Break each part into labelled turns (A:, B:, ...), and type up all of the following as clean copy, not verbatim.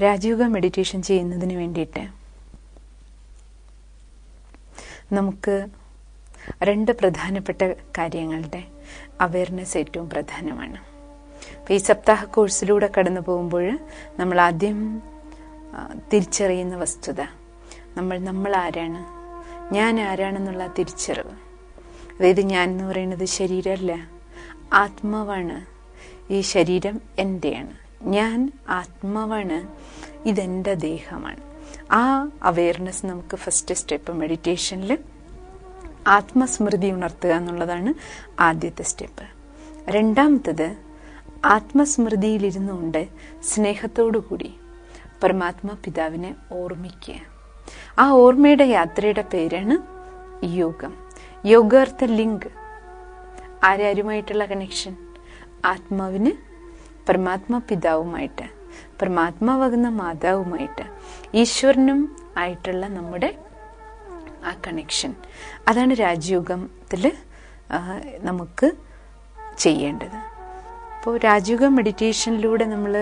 A: Raja Yoga meditation ചെയ്യുന്നതിന് വേണ്ടിയിട്ട് നമുക്ക് 2 പ്രധാനപ്പെട്ട കാര്യങ്ങളുടെ അവയർനെസ് ഏറ്റവും പ്രധാനമാണ്. അപ്പോൾ ഈ സപ്താഹ കോഴ്സിലൂടെ കടന്നു പോകുമ്പോൾ നമ്മൾ ആദ്യം തിരിച്ചറിയുന്ന വസ്തുത, നമ്മൾ ആരാണ്, ഞാൻ ആരാണെന്നുള്ള തിരിച്ചറിവ്. അതായത് ഞാൻ എന്ന് പറയുന്നത് ശരീരമല്ല, ആത്മാവാണ്. ഈ ശരീരം എൻ്റെയാണ്, ഞാൻ ആത്മാവാണ്, ഇതെൻ്റെ ദേഹമാണ്. ആ അവയർനെസ് നമുക്ക് ഫസ്റ്റ് സ്റ്റെപ്പ് മെഡിറ്റേഷനിൽ ആത്മസ്മൃതി ഉണർത്തുക എന്നുള്ളതാണ് ആദ്യത്തെ സ്റ്റെപ്പ്. രണ്ടാമത്തത് ആത്മസ്മൃതിയിലിരുന്നുകൊണ്ട് സ്നേഹത്തോടു കൂടി പരമാത്മാ പിതാവിനെ ഓർമ്മിക്കുക. ആ ഓർമ്മയുടെ യാത്രയുടെ പേരാണ് യോഗം. യോഗാർത്ഥ ലിങ്ക്, ആരാരുമായിട്ടുള്ള കണക്ഷൻ? ആത്മാവിന് പരമാത്മാ പിതാവുമായിട്ട്, പരമാത്മാവാകുന്ന മാതാവുമായിട്ട്, ഈശ്വരനും ആയിട്ടുള്ള നമ്മുടെ ആ കണക്ഷൻ. അതാണ് രാജയോഗത്തിൽ നമുക്ക് ചെയ്യേണ്ടത്. അപ്പോൾ രാജയോഗ മെഡിറ്റേഷനിലൂടെ നമ്മൾ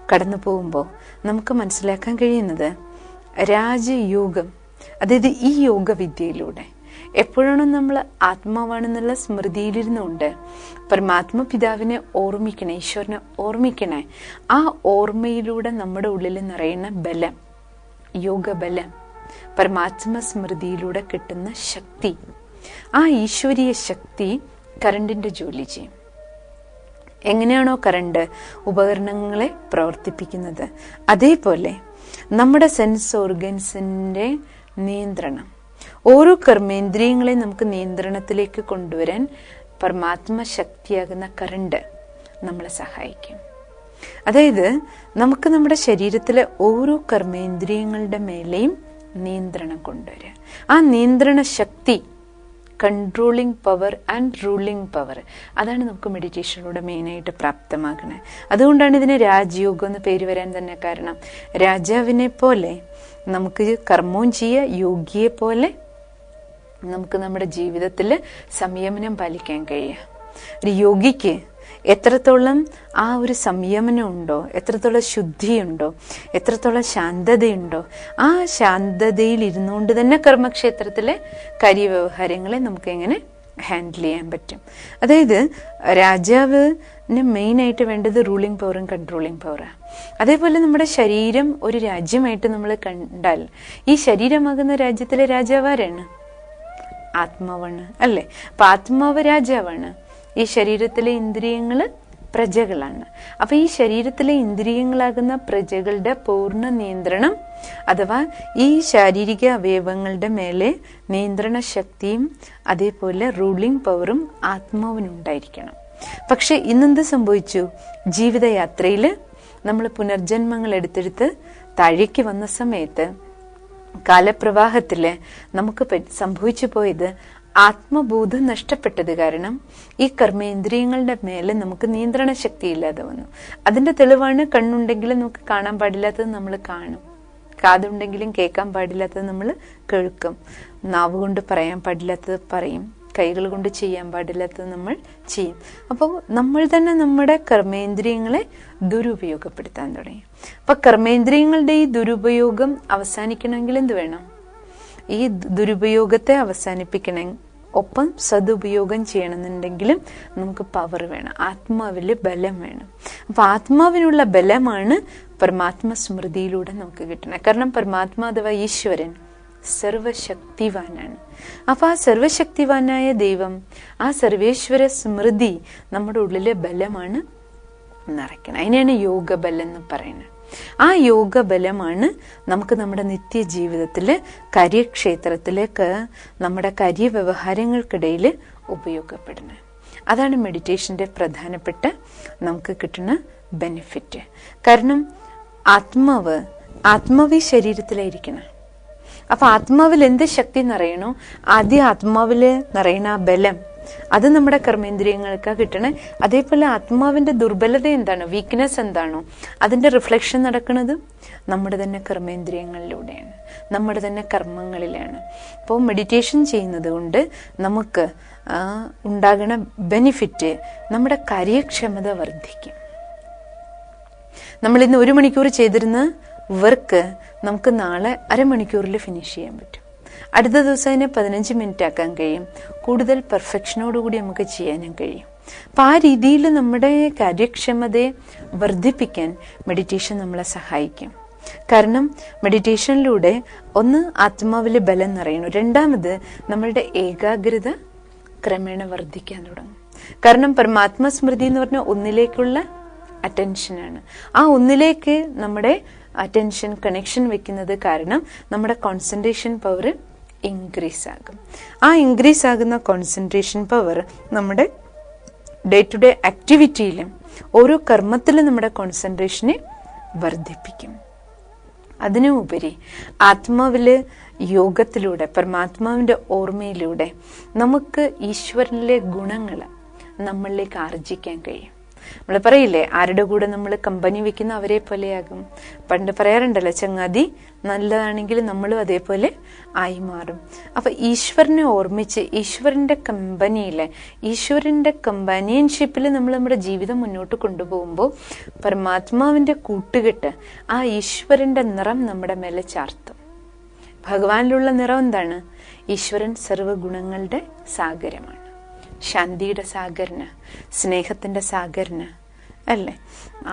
A: കടന്നു പോകുമ്പോൾ നമുക്ക് മനസ്സിലാക്കാൻ കഴിയുന്നത്, രാജയോഗം അതായത് ഈ യോഗവിദ്യയിലൂടെ എപ്പോഴാണോ നമ്മൾ ആത്മാവാണെന്നുള്ള സ്മൃതിയിലിരുന്നുകൊണ്ട് പരമാത്മ പിതാവിനെ ഓർമ്മിക്കണേ, ഈശ്വരനെ ഓർമ്മിക്കണേ, ആ ഓർമ്മയിലൂടെ നമ്മുടെ ഉള്ളിൽ നിറയുന്ന ബലം, യോഗബലം, പരമാത്മ സ്മൃതിയിലൂടെ കിട്ടുന്ന ശക്തി, ആ ഈശ്വരീയ ശക്തി കറണ്ടിന്റെ ജോലി ചെയ്യും. എങ്ങനെയാണോ കറണ്ട് ഉപകരണങ്ങളെ പ്രവർത്തിപ്പിക്കുന്നത്, അതേപോലെ നമ്മുടെ സെൻസ് ഓർഗൻസിന്റെ നിയന്ത്രണം, ഓരോ കർമ്മേന്ദ്രിയങ്ങളെ നമുക്ക് നിയന്ത്രണത്തിലേക്ക് കൊണ്ടുവരാൻ പരമാത്മ ശക്തിയാകുന്ന കറണ്ട് നമ്മളെ സഹായിക്കും. അതായത് നമുക്ക് നമ്മുടെ ശരീരത്തിലെ ഓരോ കർമ്മേന്ദ്രിയങ്ങളുടെ മേലെയും നിയന്ത്രണം കൊണ്ടുവരിക. ആ നിയന്ത്രണ ശക്തി, controlling power and ruling power, അതാണ് നമുക്ക് മെഡിറ്റേഷനിലൂടെ മെയിനായിട്ട് പ്രാപ്തമാക്കണേ. അതുകൊണ്ടാണ് ഇതിന് രാജയോഗം എന്ന് പേര് വരാൻ തന്നെ കാരണം. രാജാവിനെ പോലെ നമുക്ക് കർമ്മവും ചെയ്യുക, യോഗിയെ പോലെ നമുക്ക് നമ്മുടെ ജീവിതത്തിൽ സംയമനം പാലിക്കാൻ കഴിയുക. ഒരു യോഗിക്ക് എത്രത്തോളം ആ ഒരു സംയമനം ഉണ്ടോ, എത്രത്തോളം ശുദ്ധിയുണ്ടോ, എത്രത്തോളം ശാന്തതയുണ്ടോ, ആ ശാന്തതയിൽ ഇരുന്നുകൊണ്ട് തന്നെ കർമ്മക്ഷേത്രത്തിലെ കാര്യവ്യവഹാരങ്ങളെ നമുക്ക് എങ്ങനെ ഹാൻഡിൽ ചെയ്യാൻ പറ്റും. അതായത് രാജാവിന് മെയിനായിട്ട് വേണ്ടത് റൂളിംഗ് പവറും കൺട്രോളിംഗ് പവറാണ്. അതേപോലെ നമ്മുടെ ശരീരം ഒരു രാജ്യമായിട്ട് നമ്മൾ കണ്ടാൽ, ഈ ശരീരമാകുന്ന രാജ്യത്തിലെ രാജാവാരാണ്? ആത്മാവാണ്, അല്ലേ? അപ്പൊ ആത്മാവ് രാജാവാണ്, ഈ ശരീരത്തിലെ ഇന്ദ്രിയങ്ങള് പ്രജകളാണ്. അപ്പൊ ഈ ശരീരത്തിലെ ഇന്ദ്രിയങ്ങളാകുന്ന പ്രജകളുടെ പൂർണ്ണ നിയന്ത്രണം, അഥവാ ഈ ശാരീരിക അവയവങ്ങളുടെ മേലെ നിയന്ത്രണ ശക്തിയും അതേപോലെ റൂളിംഗ് പവറും ആത്മാവിനുണ്ടായിരിക്കണം. പക്ഷെ ഇന്നെന്ത് സംഭവിച്ചു? ജീവിതയാത്രയിൽ നമ്മൾ പുനർജന്മങ്ങൾ എടുത്തെടുത്ത് താഴേക്ക് വന്ന സമയത്ത് കാലപ്രവാഹത്തില് നമുക്ക് സംഭവിച്ചു പോയത്, ആത്മബോധം നഷ്ടപ്പെട്ടത് കാരണം ഈ കർമ്മേന്ദ്രിയങ്ങളുടെ മേലെ നമുക്ക് നിയന്ത്രണ ശക്തി ഇല്ലാതെ വന്നു. അതിന്റെ തെളിവാണ്, കണ്ണുണ്ടെങ്കിലും നമുക്ക് കാണാൻ പാടില്ലാത്തത് നമ്മൾ കാണും, കാതുണ്ടെങ്കിലും കേൾക്കാൻ പാടില്ലാത്തത് നമ്മൾ കേൾക്കും, നാവ് കൊണ്ട് പറയാൻ പാടില്ലാത്തത് പറയും, കൈകൾ കൊണ്ട് ചെയ്യാൻ പാടില്ലാത്തത് നമ്മൾ ചെയ്യും. അപ്പോൾ നമ്മൾ തന്നെ നമ്മുടെ കർമ്മേന്ദ്രിയങ്ങളെ ദുരുപയോഗപ്പെടുത്താൻ തുടങ്ങി. അപ്പൊ കർമ്മേന്ദ്രിയങ്ങളുടെ ഈ ദുരുപയോഗം അവസാനിക്കണമെങ്കിൽ എന്ത് വേണം? ഈ ദുരുപയോഗത്തെ അവസാനിപ്പിക്കണം, ഒപ്പം സദുപയോഗം ചെയ്യണമെന്നുണ്ടെങ്കിലും നമുക്ക് പവർ വേണം, ആത്മാവില് ബലം വേണം. അപ്പൊ ആത്മാവിനുള്ള ബലമാണ് പരമാത്മ സ്മൃതിയിലൂടെ നമുക്ക് കിട്ടണം. കാരണം പരമാത്മാ അഥവാ ഈശ്വരൻ സർവശക്തിവാനാണ്. അപ്പൊ ആ സർവശക്തിവാനായ ദൈവം, ആ സർവേശ്വര സ്മൃതി നമ്മുടെ ഉള്ളിലെ ബലമാണ് നിറയ്ക്കണം. അതിനെയാണ് യോഗബലം എന്ന് പറയുന്നത്. ആ യോഗബലമാണ് നമുക്ക് നമ്മുടെ നിത്യജീവിതത്തില് കാര്യക്ഷേത്രത്തിലേക്ക്, നമ്മുടെ കാര്യവ്യവഹാരങ്ങൾക്കിടയിൽ ഉപയോഗപ്പെടുന്നത്. അതാണ് മെഡിറ്റേഷന്റെ പ്രധാനപ്പെട്ട നമുക്ക് കിട്ടുന്ന ബെനിഫിറ്റ്. കാരണം ആത്മാവ് ഈ ശരീരത്തിലായിരിക്കണം. അപ്പൊ ആത്മാവിൽ എന്ത് ശക്തി നിറയണോ, ആദ്യം ആത്മാവില് നിറയണ ആ ബലം, അത് നമ്മുടെ കർമ്മേന്ദ്രിയങ്ങൾക്ക് കിട്ടണേ. അതേപോലെ ആത്മാവിന്റെ ദുർബലത എന്താണ്, വീക്ക്നെസ് എന്താണോ, അതിന്റെ റിഫ്ലക്ഷൻ നടക്കുന്നത് നമ്മുടെ തന്നെ കർമ്മേന്ദ്രിയങ്ങളിലൂടെയാണ്, നമ്മുടെ തന്നെ കർമ്മങ്ങളിലാണ്. അപ്പോൾ മെഡിറ്റേഷൻ ചെയ്യുന്നത് കൊണ്ട് നമുക്ക് ഉണ്ടാകുന്ന ബെനിഫിറ്റ്, നമ്മുടെ കാര്യക്ഷമത വർദ്ധിക്കും. നമ്മൾ ഇന്ന് 1 മണിക്കൂർ ചെയ്തിരുന്ന വർക്ക് നമുക്ക് നാളെ അരമണിക്കൂറിൽ ഫിനിഷ് ചെയ്യാൻ പറ്റും. അടുത്ത ദിവസം അതിനെ 15 മിനിറ്റ് ആക്കാൻ കഴിയും. കൂടുതൽ പെർഫെക്ഷനോടുകൂടി നമുക്ക് ചെയ്യാനും കഴിയും. അപ്പം ആ രീതിയിൽ നമ്മുടെ കാര്യക്ഷമതയെ വർദ്ധിപ്പിക്കാൻ മെഡിറ്റേഷൻ നമ്മളെ സഹായിക്കും. കാരണം മെഡിറ്റേഷനിലൂടെ ഒന്ന് ആത്മാവിൽ ബലം നിറയണം, രണ്ടാമത് നമ്മളുടെ ഏകാഗ്രത ക്രമേണ വർദ്ധിക്കാൻ തുടങ്ങും. കാരണം പരമാത്മസ്മൃതി എന്ന് പറഞ്ഞാൽ ഒന്നിലേക്കുള്ള അറ്റൻഷനാണ്. ആ ഒന്നിലേക്ക് നമ്മുടെ അറ്റൻഷൻ കണക്ഷൻ വെക്കുന്നത് കാരണം നമ്മുടെ കോൺസെൻട്രേഷൻ പവർ ഇൻക്രീസ് ആകും. ആ ഇൻക്രീസ് ആകുന്ന കോൺസെൻട്രേഷൻ പവർ നമ്മുടെ ഡേ ടു ഡേ ആക്ടിവിറ്റിയിലും ഓരോ കർമ്മത്തിലും നമ്മുടെ കോൺസെൻട്രേഷനെ വർദ്ധിപ്പിക്കും. അതിനുപരി ആത്മാവില് യോഗത്തിലൂടെ പരമാത്മാവിന്റെ ഓർമ്മയിലൂടെ നമുക്ക് ഈശ്വരനിലെ ഗുണങ്ങൾ നമ്മളിലേക്ക് ആർജിക്കാൻ കഴിയും. നമ്മൾ പറയില്ലേ, ആരുടെ കൂടെ നമ്മൾ കമ്പനി വെക്കുന്ന അവരെ പോലെയാകും. പണ്ട് പറയാറുണ്ടല്ലോ, ചങ്ങാതി നല്ലതാണെങ്കിൽ നമ്മളും അതേപോലെ ആയി മാറും. അപ്പൊ ഈശ്വരനെ ഓർമ്മിച്ച് ഈശ്വരന്റെ കമ്പനിയിലെ ഈശ്വരന്റെ കമ്പാനിയൻഷിപ്പിൽ നമ്മൾ നമ്മുടെ ജീവിതം മുന്നോട്ട് കൊണ്ടുപോകുമ്പോൾ പരമാത്മാവിന്റെ കൂട്ടുകെട്ട്, ആ ഈശ്വരന്റെ നിറം നമ്മുടെ മേലെ ചാർത്തും. ഭഗവാനിലുള്ള നിറം എന്താണ്? ഈശ്വരൻ സർവ്വഗുണങ്ങളുടെ സാഗരമാണ്, ശാന്തിയുടെ സാഗരന്, സ്നേഹത്തിന്റെ സാഗരന്, അല്ലേ,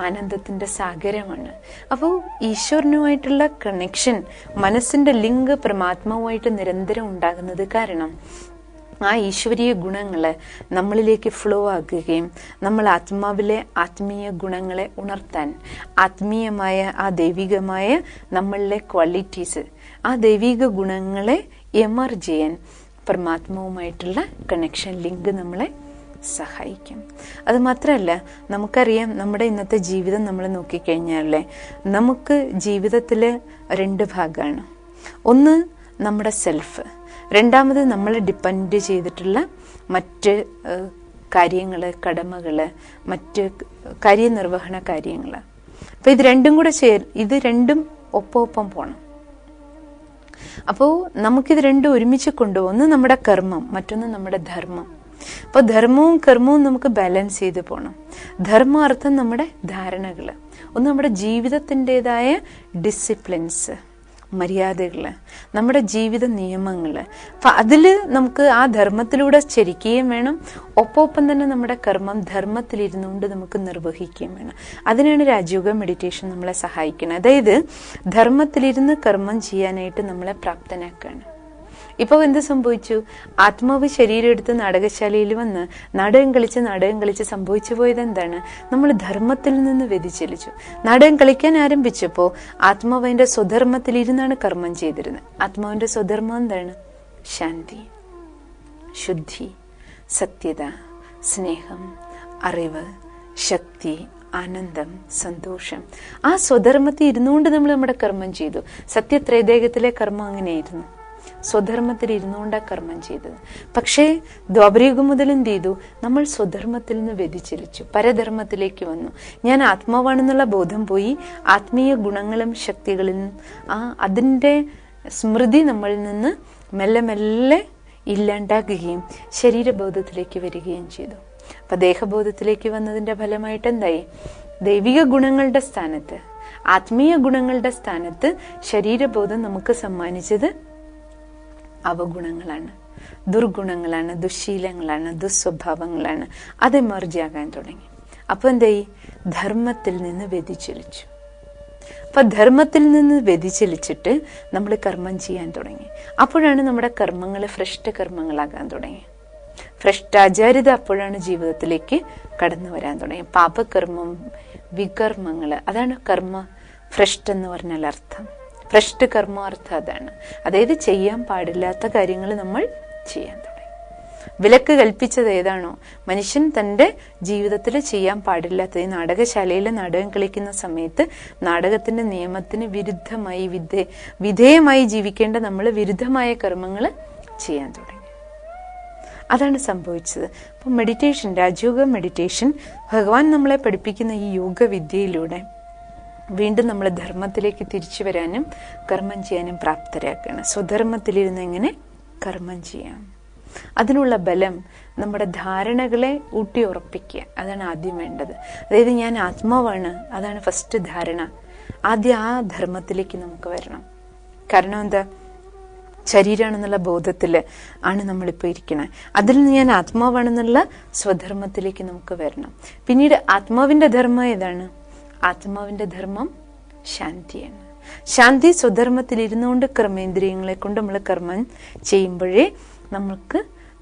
A: ആനന്ദത്തിന്റെ സാഗരമാണ്. അപ്പോൾ ഈശ്വരനുമായിട്ടുള്ള കണക്ഷൻ, മനസ്സിന്റെ ലിങ്ക് പരമാത്മാവുമായിട്ട് നിരന്തരം ഉണ്ടാകുന്നത് കാരണം ആ ഈശ്വരീയ ഗുണങ്ങള് നമ്മളിലേക്ക് ഫ്ലോ ആക്കുകയും നമ്മൾ ആത്മാവിലെ ആത്മീയ ഗുണങ്ങളെ ഉണർത്താൻ, ആത്മീയമായ ആ ദൈവികമായ നമ്മളിലെ ക്വാളിറ്റീസ്, ആ ദൈവിക ഗുണങ്ങളെ എമർജ് ചെയ്യാൻ പരമാത്മാവുമായിട്ടുള്ള കണക്ഷൻ ലിങ്ക് നമ്മളെ സഹായിക്കും. അത് മാത്രമല്ല, നമുക്കറിയാം നമ്മുടെ ഇന്നത്തെ ജീവിതം നമ്മൾ നോക്കിക്കഴിഞ്ഞാലേ നമുക്ക് ജീവിതത്തില് 2 ഭാഗമാണ്. ഒന്ന് നമ്മുടെ സെൽഫ്, രണ്ടാമത് നമ്മൾ ഡിപ്പെൻഡ് ചെയ്തിട്ടുള്ള മറ്റ് കാര്യങ്ങള്, കടമകള്, മറ്റ് കാര്യനിർവഹണ കാര്യങ്ങള്. അപ്പൊ ഇത് രണ്ടും കൂടെ ഇത് രണ്ടും ഒപ്പം പോണം. അപ്പോൾ നമുക്കിത് രണ്ടും ഒരുമിച്ച് കൊണ്ടുപോകും. ഒന്ന് നമ്മുടെ കർമ്മം, മറ്റൊന്ന് നമ്മുടെ ധർമ്മം. അപ്പോൾ ധർമ്മവും കർമ്മവും നമുക്ക് ബാലൻസ് ചെയ്ത് പോകണം. ധർമ്മ അർത്ഥം നമ്മുടെ ധാരണകള്, ഒന്ന് നമ്മുടെ ജീവിതത്തിൻ്റെതായ ഡിസിപ്ലിൻസ്, മര്യാദകള്, നമ്മുടെ ജീവിത നിയമങ്ങള്. അപ്പൊ അതില് നമുക്ക് ആ ധർമ്മത്തിലൂടെ ചരിക്കുകയും വേണം, ഒപ്പം തന്നെ നമ്മുടെ കർമ്മം ധർമ്മത്തിലിരുന്നുകൊണ്ട് നമുക്ക് നിർവഹിക്കുകയും വേണം. അതിനാണ് രാജയോഗ മെഡിറ്റേഷൻ നമ്മളെ സഹായിക്കുന്നത്. അതായത് ധർമ്മത്തിലിരുന്ന് കർമ്മം ചെയ്യാനായിട്ട് നമ്മളെ പ്രാപ്തനാക്കുകയാണ്. ഇപ്പൊ എന്ത് സംഭവിച്ചു? ആത്മാവ് ശരീരം എടുത്ത് നാടകശാലയിൽ വന്ന് നാടകം കളിച്ച് സംഭവിച്ചു പോയത് എന്താണ്? നമ്മൾ ധർമ്മത്തിൽ നിന്ന് വ്യതിചലിച്ചു. നാടകം കളിക്കാൻ ആരംഭിച്ചപ്പോ ആത്മാവ് അതിന്റെ സ്വധർമ്മത്തിൽ ഇരുന്നാണ് കർമ്മം ചെയ്തിരുന്നത്. ആത്മാവിന്റെ സ്വധർമ്മം എന്താണ്? ശാന്തി, ശുദ്ധി, സത്യത, സ്നേഹം, അറിവ്, ശക്തി, ആനന്ദം, സന്തോഷം. ആ സ്വധർമ്മത്തിൽ ഇരുന്നുകൊണ്ട് നമ്മൾ നമ്മുടെ കർമ്മം ചെയ്തു. സത്യത്രൈദേകത്തിലെ കർമ്മം അങ്ങനെയായിരുന്നു, സ്വധർമ്മത്തിൽ ഇരുന്നുകൊണ്ടാ കർമ്മം ചെയ്തത്. പക്ഷേ ദ്വാപരയുഗം മുതൽ എന്ത് ചെയ്തു? നമ്മൾ സ്വധർമ്മത്തിൽ നിന്ന് വ്യതിചലിച്ചു, പരധർമ്മത്തിലേക്ക് വന്നു. ഞാൻ ആത്മാവാണെന്നുള്ള ബോധം പോയി, ആത്മീയ ഗുണങ്ങളും ശക്തികളിലും അതിൻ്റെ സ്മൃതി നമ്മളിൽ നിന്ന് മെല്ലെ മെല്ലെ ഇല്ലാണ്ടാകുകയും ശരീരബോധത്തിലേക്ക് വരികയും ചെയ്തു. അപ്പൊ ദേഹബോധത്തിലേക്ക് വന്നതിന്റെ ഫലമായിട്ട് എന്തായി? ദൈവിക ഗുണങ്ങളുടെ സ്ഥാനത്ത്, ആത്മീയ ഗുണങ്ങളുടെ സ്ഥാനത്ത് ശരീരബോധം നമുക്ക് സമ്മാനിച്ചത് അവഗുണങ്ങളാണ്, ദുർഗുണങ്ങളാണ്, ദുശീലങ്ങളാണ്, ദുസ്വഭാവങ്ങളാണ്. അത് എമർജ് ആകാൻ തുടങ്ങി. അപ്പൊ എന്തായി? ധർമ്മത്തിൽ നിന്ന് വ്യതിചലിച്ചു. അപ്പൊ ധർമ്മത്തിൽ നിന്ന് വ്യതിചലിച്ചിട്ട് നമ്മൾ കർമ്മം ചെയ്യാൻ തുടങ്ങി. അപ്പോഴാണ് നമ്മുടെ കർമ്മങ്ങൾ ഭ്രഷ്ട കർമ്മങ്ങളാകാൻ തുടങ്ങി. ഭ്രഷ്ടാചാരിത അപ്പോഴാണ് ജീവിതത്തിലേക്ക് കടന്നു വരാൻ തുടങ്ങി. പാപകർമ്മം, വികർമ്മങ്ങള്, അതാണ് കർമ്മ ഭ്രഷ്ട് എന്ന് പറഞ്ഞാൽ അർത്ഥം. ഭ്രഷ്ട് കർമാർത്ഥം അതാണ്. അതായത് ചെയ്യാൻ പാടില്ലാത്ത കാര്യങ്ങൾ നമ്മൾ ചെയ്യാൻ തുടങ്ങി. വിലക്ക് കൽപ്പിച്ചത് ഏതാണോ, മനുഷ്യൻ തന്റെ ജീവിതത്തിൽ ചെയ്യാൻ പാടില്ലാത്തത്, ഈ നാടകശാലയിൽ നാടകം കളിക്കുന്ന സമയത്ത് നാടകത്തിന്റെ നിയമത്തിന് വിരുദ്ധമായി വിധേയമായി ജീവിക്കേണ്ട നമ്മൾ വിരുദ്ധമായ കർമ്മങ്ങൾ ചെയ്യാൻ തുടങ്ങി. അതാണ് സംഭവിച്ചത്. അപ്പൊ മെഡിറ്റേഷൻ, രാജയോഗ മെഡിറ്റേഷൻ, ഭഗവാൻ നമ്മളെ പഠിപ്പിക്കുന്ന ഈ യോഗവിദ്യയിലൂടെ വീണ്ടും നമ്മൾ ധർമ്മത്തിലേക്ക് തിരിച്ചു വരാനും കർമ്മം ചെയ്യാനും പ്രാപ്തരാക്കുകയാണ്. സ്വധർമ്മത്തിലിരുന്ന് എങ്ങനെ കർമ്മം ചെയ്യാം, അതിനുള്ള ബലം നമ്മുടെ ധാരണകളെ ഊട്ടി ഉറപ്പിക്കുക, അതാണ് ആദ്യം വേണ്ടത്. അതായത് ഞാൻ ആത്മാവാണ്, അതാണ് ഫസ്റ്റ് ധാരണ. ആദ്യം ആ ധർമ്മത്തിലേക്ക് നമുക്ക് വരണം. കാരണം എന്താ, ശരീരമാണെന്നുള്ള ബോധത്തില് ആണ് നമ്മളിപ്പോൾ ഇരിക്കണത്. അതിൽ നിന്ന് ഞാൻ ആത്മാവാണെന്നുള്ള സ്വധർമ്മത്തിലേക്ക് നമുക്ക് വരണം. പിന്നീട് ആത്മാവിന്റെ ധർമ്മം ഏതാണ്? ആത്മാവിന്റെ ധർമ്മം ശാന്തിയാണ്. ശാന്തി സ്വധർമ്മത്തിൽ ഇരുന്നുകൊണ്ട് കർമ്മേന്ദ്രിയങ്ങളെ കൊണ്ട് നമ്മൾ കർമ്മം ചെയ്യുമ്പോഴേ നമുക്ക്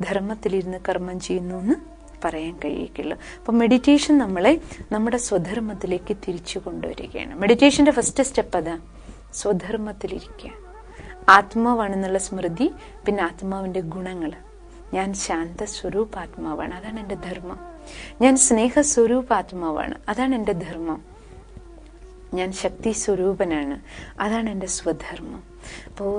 A: ധർമ്മത്തിലിരുന്ന് കർമ്മം ചെയ്യുന്നു എന്ന് പറയാൻ കഴിയില്ല. അപ്പൊ മെഡിറ്റേഷൻ നമ്മളെ നമ്മുടെ സ്വധർമ്മത്തിലേക്ക് തിരിച്ചു കൊണ്ടുവരികയാണ്. മെഡിറ്റേഷന്റെ ഫസ്റ്റ് സ്റ്റെപ്പ് അതാ, സ്വധർമ്മത്തിലിരിക്കുക. ആത്മാവാണെന്നുള്ള സ്മൃതി, പിന്നെ ആത്മാവിന്റെ ഗുണങ്ങൾ. ഞാൻ ശാന്ത സ്വരൂപാത്മാവാണ്, അതാണ് എൻ്റെ ധർമ്മം. ഞാൻ സ്നേഹസ്വരൂപാത്മാവാണ്, അതാണ് എൻ്റെ ധർമ്മം. ഞാൻ ശക്തി സ്വരൂപനാണ്, അതാണ് എൻ്റെ സ്വധർമ്മം. അപ്പോൾ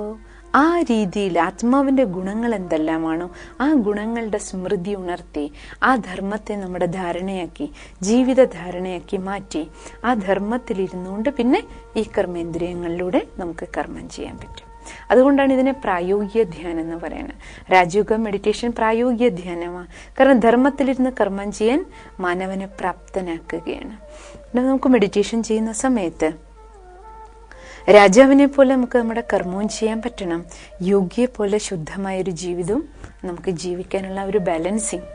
A: ആ രീതിയിൽ ആത്മാവിന്റെ ഗുണങ്ങൾ എന്തെല്ലാമാണോ ആ ഗുണങ്ങളുടെ സ്മൃതി ഉണർത്തി ആ ധർമ്മത്തെ നമ്മുടെ ധാരണയാക്കി, ജീവിത ധാരണയാക്കി മാറ്റി ആ ധർമ്മത്തിലിരുന്നുകൊണ്ട് പിന്നെ ഈ കർമ്മേന്ദ്രിയങ്ങളിലൂടെ നമുക്ക് കർമ്മം ചെയ്യാൻ പറ്റും. അതുകൊണ്ടാണ് ഇതിനെ പ്രായോഗിക ധ്യാനം എന്ന് പറയുന്നത്. രാജയോഗ മെഡിറ്റേഷൻ പ്രായോഗിക ധ്യാനമാണ്. കാരണം ധർമ്മത്തിലിരുന്ന് കർമ്മം ചെയ്യാൻ മാനവനെ പ്രാപ്തനാക്കുകയാണ്. നമുക്ക് മെഡിറ്റേഷൻ ചെയ്യുന്ന സമയത്ത് രാജാവിനെ പോലെ നമുക്ക് നമ്മുടെ കർമ്മവും ചെയ്യാൻ പറ്റണം, യോഗിയെ പോലെ ശുദ്ധമായൊരു ജീവിതവും നമുക്ക് ജീവിക്കാനുള്ള ഒരു ബാലൻസിങ്.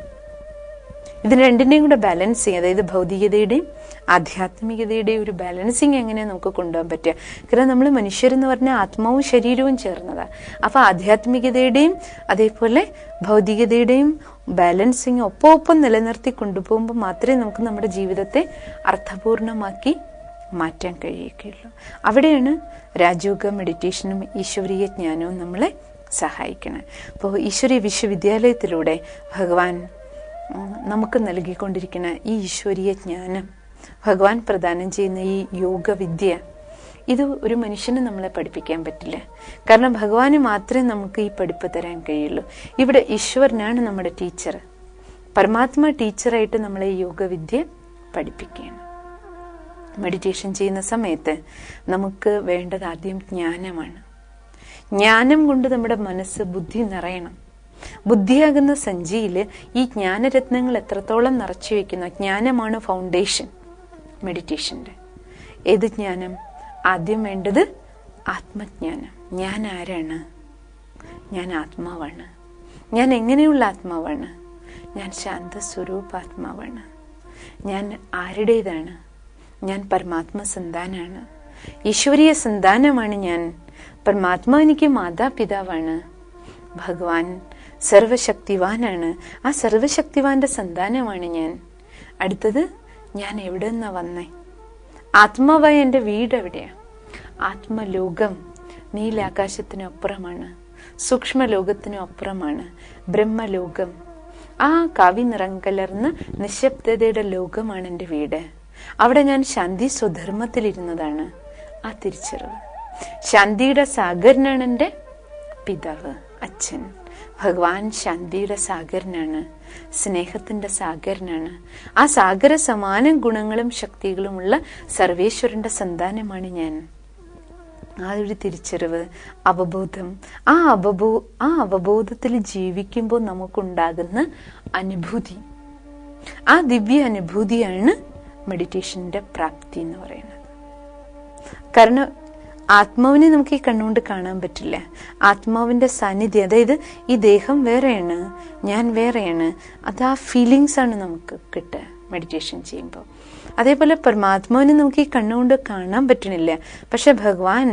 A: ഇതിന് രണ്ടിന്റെയും കൂടെ ബാലൻസിങ്, അതായത് ഭൗതികതയുടെയും ആധ്യാത്മികതയുടെയും ഒരു ബാലൻസിങ് എങ്ങനെയാണ് നമുക്ക് കൊണ്ടുപോകാൻ പറ്റുക? കാരണം നമ്മൾ മനുഷ്യരെന്ന് പറഞ്ഞാൽ ആത്മാവും ശരീരവും ചേർന്നതാണ്. അപ്പൊ ആധ്യാത്മികതയുടെയും അതേപോലെ ഭൗതികതയുടെയും ബാലൻസിങ് ഒപ്പം നിലനിർത്തി കൊണ്ടുപോകുമ്പോൾ മാത്രമേ നമുക്ക് നമ്മുടെ ജീവിതത്തെ അർത്ഥപൂർണമാക്കി മാറ്റാൻ കഴിയുകയുള്ളൂ. അവിടെയാണ് രാജയോഗ മെഡിറ്റേഷനും ഈശ്വരീയ ജ്ഞാനവും നമ്മളെ സഹായിക്കണം. അപ്പോൾ ഈശ്വരീയ വിശ്വവിദ്യാലയത്തിലൂടെ ഭഗവാൻ നമുക്ക് നൽകിക്കൊണ്ടിരിക്കുന്ന ഈ ഈശ്വരീയ ജ്ഞാനം, ഭഗവാൻ പ്രദാനം ചെയ്യുന്ന ഈ യോഗവിദ്യ, ഇത് ഒരു മനുഷ്യന് നമ്മളെ പഠിപ്പിക്കാൻ പറ്റില്ല. കാരണം ഭഗവാന് മാത്രമേ നമുക്ക് ഈ പഠിപ്പ് തരാൻ കഴിയുള്ളൂ. ഇവിടെ ഈശ്വരനാണ് നമ്മുടെ ടീച്ചർ. പരമാത്മ ടീച്ചറായിട്ട് നമ്മളെ ഈ യോഗവിദ്യ പഠിപ്പിക്കുകയാണ്. മെഡിറ്റേഷൻ ചെയ്യുന്ന സമയത്ത് നമുക്ക് വേണ്ടത് ആദ്യം ജ്ഞാനമാണ്. ജ്ഞാനം കൊണ്ട് നമ്മുടെ മനസ്സ്, ബുദ്ധി നിറയണം. ബുദ്ധിയാകുന്ന സഞ്ചിയിൽ ഈ ജ്ഞാനരത്നങ്ങൾ എത്രത്തോളം നിറച്ചു വെക്കുന്നു, ജ്ഞാനമാണ് ഫൗണ്ടേഷൻ മെഡിറ്റേഷന്റെ. ഏത് ജ്ഞാനം? ആദ്യം വേണ്ടത് ആത്മജ്ഞാനം. ഞാൻ ആരാണ്? ഞാൻ ആത്മാവാണ്. ഞാൻ എങ്ങനെയുള്ള ആത്മാവാണ്? ഞാൻ ശാന്ത സ്വരൂപാത്മാവാണ്. ഞാൻ ആരുടേതാണ്? ഞാൻ പരമാത്മ സന്താനാണ്, ഈശ്വരീയ സന്താനമാണ് ഞാൻ. പരമാത്മ എനിക്ക് മാതാപിതാവാണ്. ഭഗവാൻ സർവശക്തിവാനാണ്, ആ സർവശക്തിവാന്റെ സന്താനമാണ് ഞാൻ. അടുത്തത്, ഞാൻ എവിടെ നിന്നാ വന്നേ? ആത്മാവായ എൻ്റെ വീട് എവിടെയാ? ആത്മലോകം നീലാകാശത്തിനും അപ്പുറമാണ്, സൂക്ഷ്മലോകത്തിനും അപ്പുറമാണ് ബ്രഹ്മലോകം. ആ കവി നിറം കലർന്ന നിശബ്ദതയുടെ ലോകമാണ് എൻ്റെ വീട്. അവിടെ ഞാൻ ശാന്തി സ്വധർമ്മത്തിലിരുന്നതാണ്. ആ തിരിച്ചറിവ്. ശാന്തിയുടെ സാഗരനാണ് എൻ്റെ പിതാവ്, അച്ഛൻ. ഭഗവാൻ ശാന്തിയുടെ സാഗരനാണ്, സ്നേഹത്തിന്റെ സാഗരനാണ്. ആ സാഗര സമാന ഗുണങ്ങളും ശക്തികളുമുള്ള സർവേശ്വരന്റെ സന്താനമാണ് ഞാൻ. ആ ഒരു തിരിച്ചറിവ്, അവബോധം, ആ അവബോധത്തിൽ ജീവിക്കുമ്പോൾ നമുക്കുണ്ടാകുന്ന അനുഭൂതി, ആ ദിവ്യ അനുഭൂതിയാണ് മെഡിറ്റേഷന്റെ പ്രാപ്തി എന്ന് പറയുന്നത്. കാരണം ആത്മാവിനെ നമുക്ക് ഈ കണ്ണുകൊണ്ട് കാണാൻ പറ്റില്ല. ആത്മാവിന്റെ സാന്നിധ്യം, അതായത് ഈ ദേഹം വേറെയാണ്, ഞാൻ വേറെയാണ്, അത് ആ ഫീലിങ്സ് ആണ് നമുക്ക് കിട്ടുക മെഡിറ്റേഷൻ ചെയ്യുമ്പോൾ. അതേപോലെ പരമാത്മാവിനെ നമുക്ക് ഈ കണ്ണുകൊണ്ട് കാണാൻ പറ്റണില്ല. പക്ഷെ ഭഗവാൻ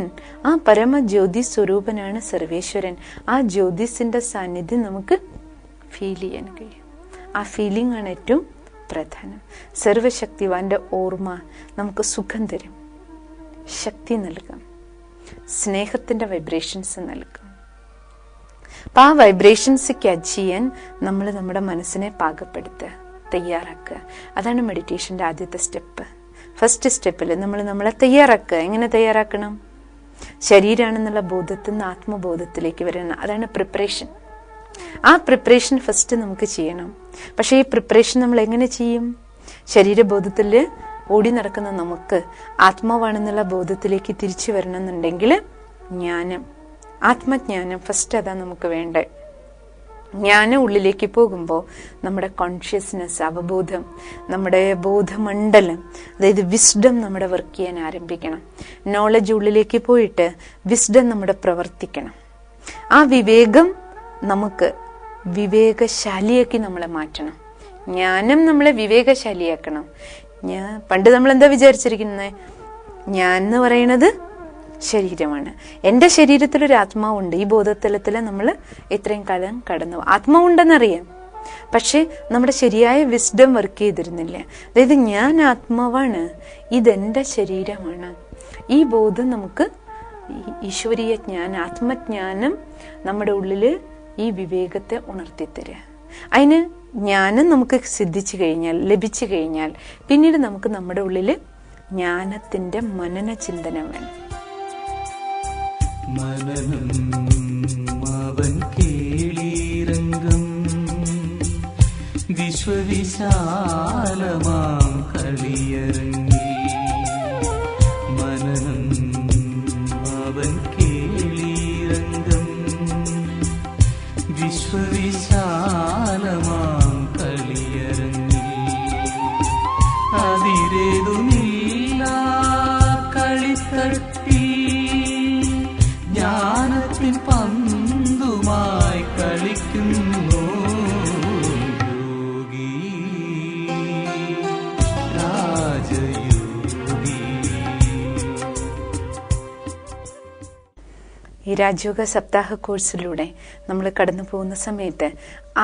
A: ആ പരമ ജ്യോതി സ്വരൂപനാണ് സർവേശ്വരൻ. ആ ജ്യോതിസിന്റെ സാന്നിധ്യം നമുക്ക് ഫീൽ ചെയ്യാൻ കഴിയും. ആ ഫീലിംഗ് ആണ് ഏറ്റവും പ്രധാനം. സർവശക്തിവാന്റെ ഓർമ്മ നമുക്ക് സുഖം തരും, ശക്തി നൽകാം, സ്നേഹത്തിന്റെ വൈബ്രേഷൻസ് നൽകും. അപ്പൊ ആ വൈബ്രേഷൻസ് ക്യാച്ച് ചെയ്യാൻ നമ്മൾ നമ്മുടെ മനസ്സിനെ പാകപ്പെടുത്തുക, തയ്യാറാക്കുക. അതാണ് മെഡിറ്റേഷന്റെ ആദ്യത്തെ സ്റ്റെപ്പ്. ഫസ്റ്റ് സ്റ്റെപ്പിൽ നമ്മളെ തയ്യാറാക്കുക. എങ്ങനെ തയ്യാറാക്കണം? ശരീരമാണെന്നുള്ള ബോധത്തിൽ നിന്ന് ആത്മബോധത്തിലേക്ക് വരണം. അതാണ് പ്രിപ്പറേഷൻ. ആ പ്രിപ്പറേഷൻ ഫസ്റ്റ് നമുക്ക് ചെയ്യണം. പക്ഷെ ഈ പ്രിപ്പറേഷൻ നമ്മൾ എങ്ങനെ ചെയ്യും? ശരീരബോധത്തിൽ ഓടി നടക്കുന്ന നമുക്ക് ആത്മാവാണെന്നുള്ള ബോധത്തിലേക്ക് തിരിച്ചു വരണമെന്നുണ്ടെങ്കിൽ ജ്ഞാനം, ആത്മജ്ഞാനം ഫസ്റ്റ് അതാ നമുക്ക് വേണ്ടേ. ജ്ഞാനം ഉള്ളിലേക്ക് പോകുമ്പോൾ നമ്മുടെ കോൺഷ്യസ്നെസ്, അവബോധം, നമ്മുടെ ബോധമണ്ഡലം, അതായത് വിസ്ഡം നമ്മുടെ വർക്ക് ചെയ്യാൻ ആരംഭിക്കണം. നോളജ് ഉള്ളിലേക്ക് പോയിട്ട് വിസ്ഡം നമ്മുടെ പ്രവർത്തിക്കണം. ആ വിവേകം നമുക്ക് വിവേകശാലിയാക്കി നമ്മളെ മാറ്റണം. ജ്ഞാനം നമ്മളെ വിവേകശാലിയാക്കണം. പണ്ട് നമ്മൾ എന്താ വിചാരിച്ചിരിക്കുന്നത്? ഞാൻ എന്ന് പറയുന്നത് ശരീരമാണ്. എൻ്റെ ശരീരത്തിലൊരു ആത്മാവുണ്ട്. ഈ ബോധതലത്തിൽ നമ്മൾ ഇത്രയും കാലം കടന്നു. ആത്മാവുണ്ടെന്നറിയാം, പക്ഷെ നമ്മുടെ ശരിയായ വിസ്ഡം വർക്ക് ചെയ്തിരുന്നില്ല. അതായത് ഞാൻ ആത്മാവാണ്, ഇതെന്റെ ശരീരമാണ്. ഈ ബോധം നമുക്ക് ഈശ്വരീയ ജ്ഞാനം, ആത്മജ്ഞാനം നമ്മുടെ ഉള്ളില് ഈ വിവേകത്തെ ഉണർത്തിത്തരിക. അതിന് ജ്ഞാനം നമുക്ക് സിദ്ധിച്ചു കഴിഞ്ഞാൽ, ലഭിച്ചു കഴിഞ്ഞാൽ, പിന്നീട് നമുക്ക് നമ്മുടെ ഉള്ളില് ജ്ഞാനത്തിന്റെ മനന ചിന്തനം വേണം.
B: മനനം അവൻ കേളീരംഗം വിശ്വവിശാലമാം കളിയരങ്ങി. മനനം അവൻ കേളീരംഗം വിശ്വവിശാലമാം കളിയരങ്ങി. അതിരേതുമില്ല കളിത്തട്ടി ജ്ഞാനത്തിൻ പന്തുമായി കളിക്കുന്നു യോഗി, രാജയോഗി.
A: ഈ രാജയോഗ സപ്താഹ കോഴ്സിലൂടെ നമ്മൾ കടന്നു പോകുന്ന സമയത്ത്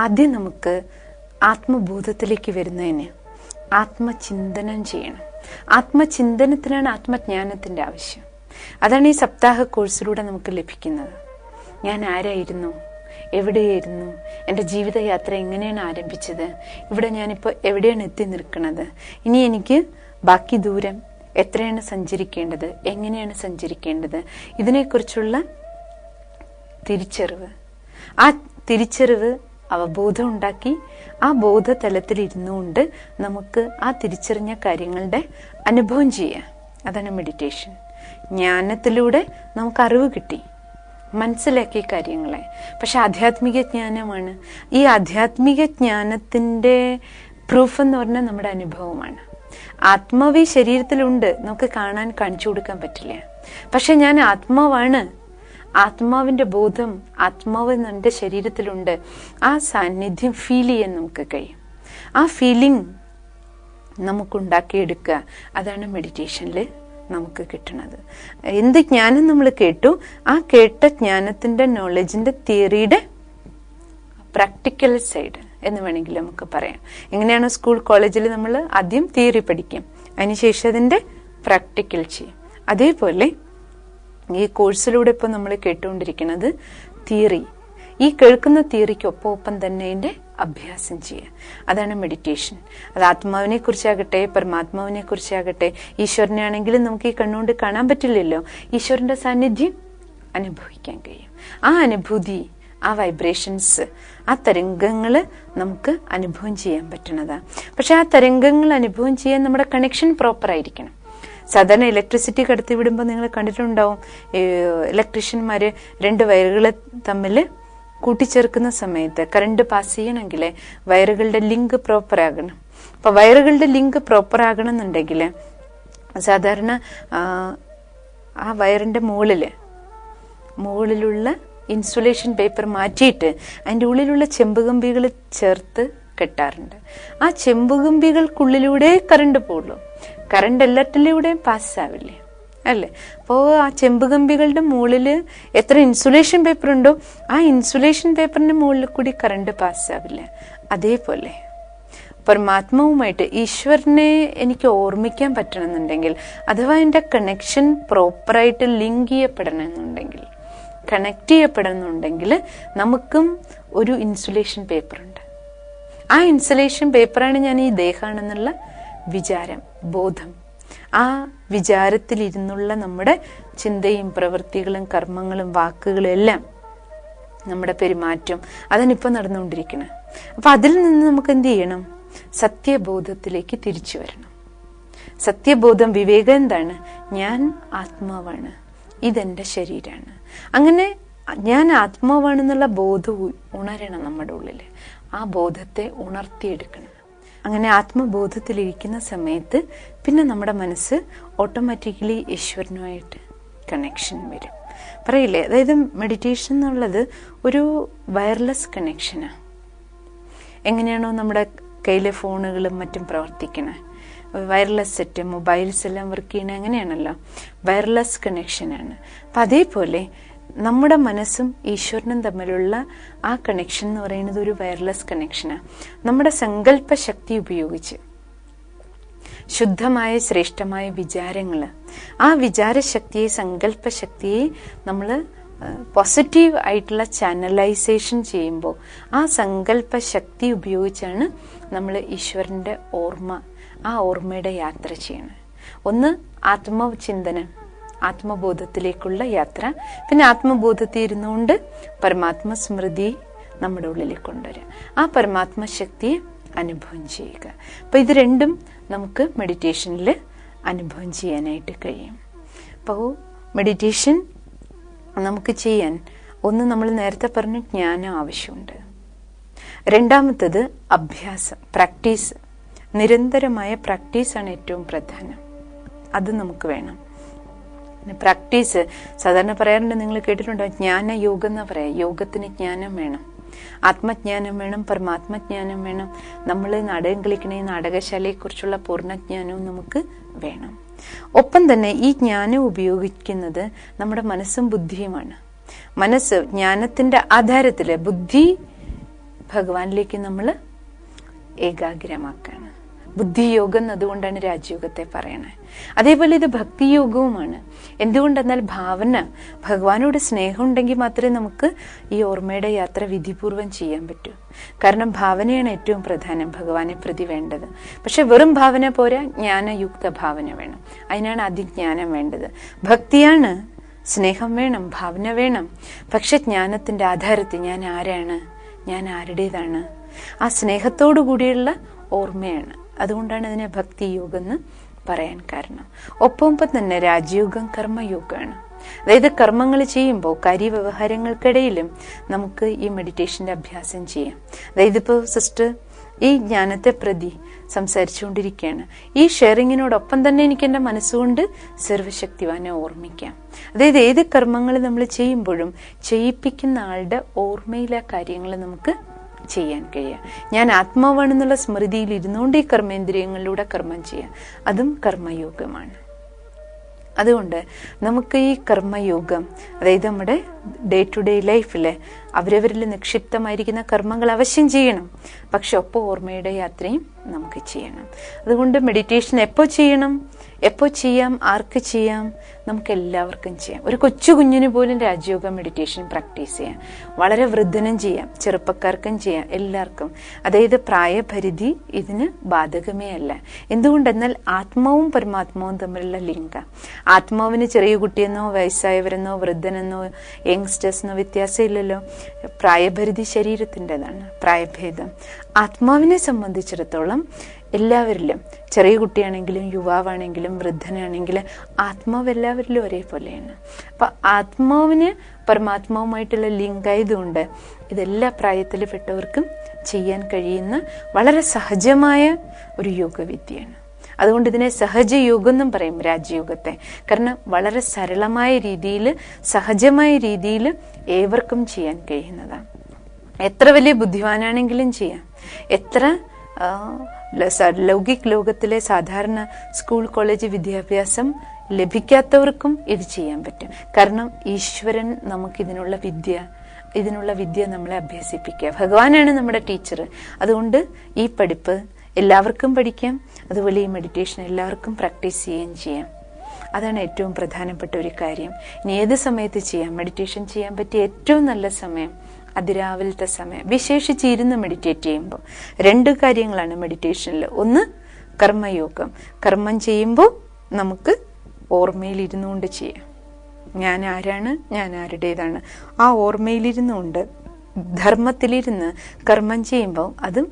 A: ആദ്യം നമുക്ക് ആത്മബോധത്തിലേക്ക് വരുന്നതിന് ആത്മചിന്തനം ചെയ്യണം. ആത്മചിന്തനത്തിനാണ് ആത്മജ്ഞാനത്തിന്റെ ആവശ്യം. അതാണ് ഈ സപ്താഹ കോഴ്സിലൂടെ നമുക്ക് ലഭിക്കുന്നത്. ഞാൻ ആരായിരുന്നു, എവിടെയായിരുന്നു, എൻ്റെ ജീവിതയാത്ര എങ്ങനെയാണ് ആരംഭിച്ചത്, ഇവിടെ ഞാനിപ്പോൾ എവിടെയാണ് എത്തി നിൽക്കുന്നത്, ഇനി എനിക്ക് ബാക്കി ദൂരം എത്രയാണ് സഞ്ചരിക്കേണ്ടത്, എങ്ങനെയാണ് സഞ്ചരിക്കേണ്ടത്, ഇതിനെക്കുറിച്ചുള്ള തിരിച്ചറിവ്. ആ തിരിച്ചറിവ് അവബോധം ഉണ്ടാക്കി ആ ബോധതലത്തിൽ ഇരുന്നുകൊണ്ട് നമുക്ക് ആ തിരിച്ചറിഞ്ഞ കാര്യങ്ങളുടെ അനുഭവം ചെയ്യാം. അതാണ് മെഡിറ്റേഷൻ. ജ്ഞാനത്തിലൂടെ നമുക്ക് അറിവ് കിട്ടി, മനസ്സിലാക്കിയ കാര്യങ്ങളെ. പക്ഷെ ആധ്യാത്മിക ജ്ഞാനമാണ്. ഈ ആധ്യാത്മിക ജ്ഞാനത്തിന്റെ പ്രൂഫ് എന്ന് പറഞ്ഞാൽ നമ്മുടെ അനുഭവമാണ്. ആത്മാവ് ഈ ശരീരത്തിലുണ്ട്, നമുക്ക് കാണാൻ കാണിച്ചു കൊടുക്കാൻ പറ്റില്ല. പക്ഷെ ഞാൻ ആത്മാവാണ്, ആത്മാവിന്റെ ബോധം, ആത്മാവ് എൻ്റെ ശരീരത്തിലുണ്ട്, ആ സാന്നിധ്യം ഫീൽ ചെയ്യാൻ നമുക്ക് കഴിയും. ആ ഫീലിംഗ് നമുക്കുണ്ടാക്കിയെടുക്കുക. അതാണ് മെഡിറ്റേഷനിൽ നമുക്ക് കിട്ടുന്നത്. എന്ത് ജ്ഞാനം നമ്മൾ കേട്ടു, ആ കേട്ട ജ്ഞാനത്തിന്റെ നോളജിന്റെ തിയറിയുടെ പ്രാക്ടിക്കൽ സൈഡ് എന്ന് വേണമെങ്കിൽ നമുക്ക് പറയാം. എങ്ങനെയാണോ സ്കൂൾ കോളേജിൽ നമ്മൾ ആദ്യം തിയറി പഠിക്കും, അതിനുശേഷം അതിന്റെ പ്രാക്ടിക്കൽ ചെയ്യും. അതേപോലെ ഈ കോഴ്സിലൂടെ ഇപ്പോൾ നമ്മൾ കേട്ടുകൊണ്ടിരിക്കുന്നത് തിയറി. ഈ കേൾക്കുന്ന തിയറിക്കൊപ്പം തന്നെ അതിന്റെ അഭ്യാസം ചെയ്യുക. അതാണ് മെഡിറ്റേഷൻ. അത് ആത്മാവിനെ കുറിച്ചാകട്ടെ, പരമാത്മാവിനെ കുറിച്ചാകട്ടെ, ഈശ്വരനെ ആണെങ്കിലും നമുക്ക് ഈ കണ്ണുകൊണ്ട് കാണാൻ പറ്റില്ലല്ലോ. ഈശ്വരന്റെ സാന്നിധ്യം അനുഭവിക്കാൻ കഴിയും. ആ അനുഭൂതി, ആ വൈബ്രേഷൻസ്, ആ തരംഗങ്ങള് നമുക്ക് അനുഭവം ചെയ്യാൻ പറ്റുന്നതാണ്. പക്ഷെ ആ തരംഗങ്ങൾ അനുഭവം ചെയ്യാൻ നമ്മുടെ കണക്ഷൻ പ്രോപ്പർ ആയിരിക്കണം. സാധാരണ ഇലക്ട്രിസിറ്റി കടത്തി വിടുമ്പോൾ നിങ്ങൾ കണ്ടിട്ടുണ്ടാവും, ഇലക്ട്രീഷ്യന്മാര് 2 വയറുകൾ തമ്മിൽ കൂട്ടിച്ചേർക്കുന്ന സമയത്ത് കറണ്ട് പാസ് ചെയ്യണമെങ്കിൽ വയറുകളുടെ ലിങ്ക് പ്രോപ്പർ ആകണം. അപ്പൊ വയറുകളുടെ ലിങ്ക് പ്രോപ്പർ ആകണം എന്നുണ്ടെങ്കിൽ സാധാരണ ആ വയറിന്റെ മുകളിലുള്ള ഇൻസുലേഷൻ പേപ്പർ മാറ്റിയിട്ട് അതിൻ്റെ ഉള്ളിലുള്ള ചെമ്പുകമ്പികൾ ചേർത്ത് കെട്ടാറുണ്ട്. ആ ചെമ്പുകമ്പികൾക്കുള്ളിലൂടെ കറണ്ട് പോകുള്ളൂ, കറണ്ട് എല്ലാറ്റിലൂടെയും പാസ്സാവില്ലേ, അല്ലേ? അപ്പോൾ ആ ചെമ്പുകമ്പികളുടെ മുകളിൽ എത്ര ഇൻസുലേഷൻ പേപ്പർ ഉണ്ടോ ആ ഇൻസുലേഷൻ പേപ്പറിന്റെ മുകളിൽ കൂടി കറണ്ട് പാസ്സാവില്ല. അതേപോലെ പരമാത്മാവുമായിട്ട് ഈശ്വരനെ എനിക്ക് ഓർമ്മിക്കാൻ പറ്റണമെന്നുണ്ടെങ്കിൽ, അഥവാ എൻ്റെ കണക്ഷൻ പ്രോപ്പറായിട്ട് ലിങ്ക് ചെയ്യപ്പെടണമെന്നുണ്ടെങ്കിൽ, കണക്ട് ചെയ്യപ്പെടണമെന്നുണ്ടെങ്കിൽ നമുക്കും ഒരു ഇൻസുലേഷൻ പേപ്പർ ഉണ്ട്. ആ ഇൻസുലേഷൻ പേപ്പറാണ് ഞാൻ ഈ ദേഹമാണെന്നുള്ള വിചാരം, ബോധം. ആ വിചാരത്തിൽ ഇരുന്നുള്ള നമ്മുടെ ചിന്തയും പ്രവൃത്തികളും കർമ്മങ്ങളും വാക്കുകളും എല്ലാം, നമ്മുടെ പെരുമാറ്റം, അതാണിപ്പോൾ നടന്നുകൊണ്ടിരിക്കുന്നത്. അപ്പൊ അതിൽ നിന്ന് നമുക്ക് എന്ത് ചെയ്യണം? സത്യബോധത്തിലേക്ക് തിരിച്ചു വരണം. സത്യബോധം, വിവേകം എന്താണ്? ഞാൻ ആത്മാവാണ്, ഇതെന്റെ ശരീരമാണ്. അങ്ങനെ ഞാൻ ആത്മാവാണെന്നുള്ള ബോധം ഉണരണം നമ്മുടെ ഉള്ളിൽ. ആ ബോധത്തെ ഉണർത്തിയെടുക്കണം. അങ്ങനെ ആത്മബോധത്തിലിരിക്കുന്ന സമയത്ത് പിന്നെ നമ്മുടെ മനസ്സ് ഓട്ടോമാറ്റിക്കലി ഈശ്വരനുമായിട്ട് കണക്ഷൻ വരും. പറയില്ലേ, അതായത് മെഡിറ്റേഷൻ എന്നുള്ളത് ഒരു വയർലെസ് കണക്ഷനാണ്. എങ്ങനെയാണോ നമ്മുടെ കയ്യിലെ ഫോണുകളും മറ്റും പ്രവർത്തിക്കണേ, വയർലെസ് സെറ്റ് മൊബൈൽസ് എല്ലാം വർക്ക് ചെയ്യണേ, അങ്ങനെയാണല്ലോ, വയർലെസ് കണക്ഷനാണ്. അപ്പം അതേപോലെ നമ്മുടെ മനസ്സും ഈശ്വരനും തമ്മിലുള്ള ആ കണക്ഷൻ എന്ന് പറയുന്നത് ഒരു വയർലെസ് കണക്ഷനാണ്. നമ്മുടെ സങ്കല്പ ശക്തി ഉപയോഗിച്ച് ശുദ്ധമായ ശ്രേഷ്ഠമായ വിചാരങ്ങൾ, ആ വിചാരശക്തിയെ സങ്കല്പശക്തിയെ നമ്മൾ പോസിറ്റീവ് ആയിട്ടുള്ള ചാനലൈസേഷൻ ചെയ്യുമ്പോൾ ആ സങ്കല്പ ശക്തി ഉപയോഗിച്ചാണ് നമ്മൾ ഈശ്വരൻ്റെ ഓർമ്മ, ആ ഓർമ്മയുടെ യാത്ര ചെയ്യണം. ഒന്ന് ആത്മചിന്തനം, ആത്മബോധത്തിലേക്കുള്ള യാത്ര. പിന്നെ ആത്മബോധത്തിൽ ഇരുന്നുകൊണ്ട് പരമാത്മ സ്മൃതി നമ്മുടെ ഉള്ളിലേക്ക് കൊണ്ടുവരിക, ആ പരമാത്മ ശക്തിയെ അനുഭവം ചെയ്യുക. അപ്പം ഇത് രണ്ടും നമുക്ക് മെഡിറ്റേഷനിൽ അനുഭവം ചെയ്യാനായിട്ട് കഴിയും. അപ്പോൾ മെഡിറ്റേഷൻ നമുക്ക് ചെയ്യാൻ ഒന്ന് നമ്മൾ നേരത്തെ പറഞ്ഞ ജ്ഞാനം ആവശ്യമുണ്ട്. രണ്ടാമത്തത് അഭ്യാസം, പ്രാക്ടീസ്, നിരന്തരമായ പ്രാക്ടീസാണ് ഏറ്റവും പ്രധാനം. അത് നമുക്ക് വേണം. പ്രാക്ടീസ് സാധാരണ പറയാറുണ്ട്, നിങ്ങൾ കേട്ടിട്ടുണ്ടോ, ജ്ഞാന യോഗം എന്ന് പറയാം. യോഗത്തിന് ജ്ഞാനം വേണം, ആത്മജ്ഞാനം വേണം, പരമാത്മജ്ഞാനം വേണം. നമ്മൾ നാടകം കളിക്കണ ഈ നാടകശാലയെക്കുറിച്ചുള്ള പൂർണ്ണജ്ഞാനവും നമുക്ക് വേണം. ഒപ്പം തന്നെ ഈ ജ്ഞാനം ഉപയോഗിക്കുന്നത് നമ്മുടെ മനസ്സും ബുദ്ധിയുമാണ്. മനസ്സ് ജ്ഞാനത്തിന്റെ ആധാരത്തില്, ബുദ്ധി ഭഗവാനിലേക്ക് നമ്മൾ ഏകാഗ്രമാക്കാണ്. ബുദ്ധിയോഗം അതുകൊണ്ടാണ് രാജയോഗത്തെ പറയണേ. അതേപോലെ ഇത് ഭക്തിയോഗവുമാണ്. എന്തുകൊണ്ടെന്നാൽ ഭാവന, ഭഗവാനോട് സ്നേഹം ഉണ്ടെങ്കിൽ മാത്രമേ നമുക്ക് ഈ ഓർമ്മയുടെ യാത്ര വിധിപൂർവം ചെയ്യാൻ പറ്റൂ. കാരണം ഭാവനയാണ് ഏറ്റവും പ്രധാനം ഭഗവാനെ പ്രതി വേണ്ടത്. പക്ഷെ വെറും ഭാവന പോരാ, ജ്ഞാനയുക്ത ഭാവന വേണം. അതിനാണ് ആദ്യം ജ്ഞാനം വേണ്ടത്. ഭക്തിയാണ്, സ്നേഹം വേണം, ഭാവന വേണം. പക്ഷെ ജ്ഞാനത്തിന്റെ ആധാരത്തിൽ ഞാൻ ആരാണ്, ഞാൻ ആരുടേതാണ്, ആ സ്നേഹത്തോടു കൂടിയുള്ള ഓർമ്മയാണ്. അതുകൊണ്ടാണ് ഇതിനെ ഭക്തിയോഗം എന്ന് പറയാൻ കാരണം. ഒപ്പം തന്നെ രാജയോഗം കർമ്മയോഗമാണ്. അതായത് കർമ്മങ്ങൾ ചെയ്യുമ്പോൾ കാര്യവ്യവഹാരങ്ങൾക്കിടയിലും നമുക്ക് ഈ മെഡിറ്റേഷന്റെ അഭ്യാസം ചെയ്യാം. അതായത് ഇപ്പോൾ സിസ്റ്റർ ഈ ജ്ഞാനത്തെ പ്രതി സംസാരിച്ചുകൊണ്ടിരിക്കുകയാണ്. ഈ ഷെയറിങ്ങിനോടൊപ്പം തന്നെ എനിക്ക് എൻ്റെ മനസ്സുകൊണ്ട് സർവശക്തിവാനെ ഓർമ്മിക്കാം. അതായത് ഏത് കർമ്മങ്ങൾ നമ്മൾ ചെയ്യുമ്പോഴും ചെയ്യിപ്പിക്കുന്ന ആളുടെ ഓർമ്മയിലെ കാര്യങ്ങൾ നമുക്ക് ചെയ്യാൻ കഴിയുക. ഞാൻ ആത്മാവാണെന്നുള്ള സ്മൃതിയിൽ ഇരുന്നുകൊണ്ട് ഈ കർമ്മേന്ദ്രിയങ്ങളിലൂടെ കർമ്മം ചെയ്യാം. അതും കർമ്മയോഗമാണ്. അതുകൊണ്ട് നമുക്ക് ഈ കർമ്മയോഗം, അതായത് നമ്മുടെ ഡേ ടു ഡേ ലൈഫിൽ അവരവരിൽ നിക്ഷിപ്തമായിരിക്കുന്ന കർമ്മങ്ങൾ അവശ്യം ചെയ്യണം. പക്ഷെ ഒപ്പം ഓർമ്മയുടെ യാത്രയും നമുക്ക് ചെയ്യണം. അതുകൊണ്ട് മെഡിറ്റേഷൻ എപ്പോൾ ചെയ്യണം, എപ്പോൾ ചെയ്യാം, ആർക്ക് ചെയ്യാം, നമുക്ക് എല്ലാവർക്കും ചെയ്യാം. ഒരു കൊച്ചു കുഞ്ഞിന് പോലും രാജയോഗ മെഡിറ്റേഷൻ പ്രാക്ടീസ് ചെയ്യാം. വളരെ വൃദ്ധനും ചെയ്യാം, ചെറുപ്പക്കാർക്കും ചെയ്യാം, എല്ലാവർക്കും. അതായത് പ്രായപരിധി ഇതിന് ബാധകമേ അല്ല. എന്തുകൊണ്ടെന്നാൽ ആത്മാവും പരമാത്മാവും തമ്മിലുള്ള ലിങ്ക. ആത്മാവിന് ചെറിയ കുട്ടിയെന്നോ വയസ്സായവരെന്നോ വൃദ്ധനെന്നോ യങ്സ്റ്റേഴ്സിനോ വ്യത്യാസമില്ലല്ലോ. പ്രായപരിധി ശരീരത്തിൻ്റെതാണ്, പ്രായഭേദം. ആത്മാവിനെ സംബന്ധിച്ചിടത്തോളം എല്ലാവരിലും, ചെറിയ കുട്ടിയാണെങ്കിലും യുവാവാണെങ്കിലും വൃദ്ധനാണെങ്കിലും ആത്മാവ് എല്ലാവരിലും ഒരേപോലെയാണ്. അപ്പൊ ആത്മാവിന് പരമാത്മാവുമായിട്ടുള്ള ലിങ്ക് ആയതുകൊണ്ട് ഇതെല്ലാ പ്രായത്തിൽ പെട്ടവർക്കും ചെയ്യാൻ കഴിയുന്ന വളരെ സഹജമായ ഒരു യോഗവിദ്യയാണ്. അതുകൊണ്ട് ഇതിനെ സഹജയോഗം എന്നും പറയും, രാജയോഗത്തെ. കാരണം വളരെ സരളമായ രീതിയിൽ, സഹജമായ രീതിയിൽ ഏവർക്കും ചെയ്യാൻ കഴിയുന്നതാണ്. എത്ര വലിയ ബുദ്ധിമാനാണെങ്കിലും ചെയ്യാം. എത്ര ലൗകിക് ലോകത്തിലെ സാധാരണ സ്കൂൾ കോളേജ് വിദ്യാഭ്യാസം ലഭിക്കാത്തവർക്കും ഇത് ചെയ്യാൻ പറ്റും. കാരണം ഈശ്വരൻ നമുക്കിതിനുള്ള വിദ്യ നമ്മളെ അഭ്യസിപ്പിക്കുക. ഭഗവാനാണ് നമ്മുടെ ടീച്ചർ. അതുകൊണ്ട് ഈ പഠിപ്പ് എല്ലാവർക്കും പഠിക്കാം. അതുപോലെ ഈ മെഡിറ്റേഷൻ എല്ലാവർക്കും പ്രാക്ടീസ് ചെയ്യുകയും ചെയ്യാം. അതാണ് ഏറ്റവും പ്രധാനപ്പെട്ട ഒരു കാര്യം. ഇനി ഏത് സമയത്ത് ചെയ്യാം, മെഡിറ്റേഷൻ ചെയ്യാൻ പറ്റിയ ഏറ്റവും നല്ല സമയം അതിരാവിലത്തെ സമയം, വിശേഷിച്ച് ഇരുന്ന് മെഡിറ്റേറ്റ് ചെയ്യുമ്പോൾ. 2 കാര്യങ്ങളാണ് മെഡിറ്റേഷനിൽ. ഒന്ന് കർമ്മയോഗം. കർമ്മം ചെയ്യുമ്പോൾ നമുക്ക് ഓർമ്മയിൽ ഇരുന്നുകൊണ്ട് ചെയ്യാം. ഞാൻ ആരാണ്, ഞാൻ ആരുടേതാണ്, ആ ഓർമ്മയിലിരുന്നുകൊണ്ട് ധർമ്മത്തിലിരുന്ന് കർമ്മം ചെയ്യുമ്പോൾ അതും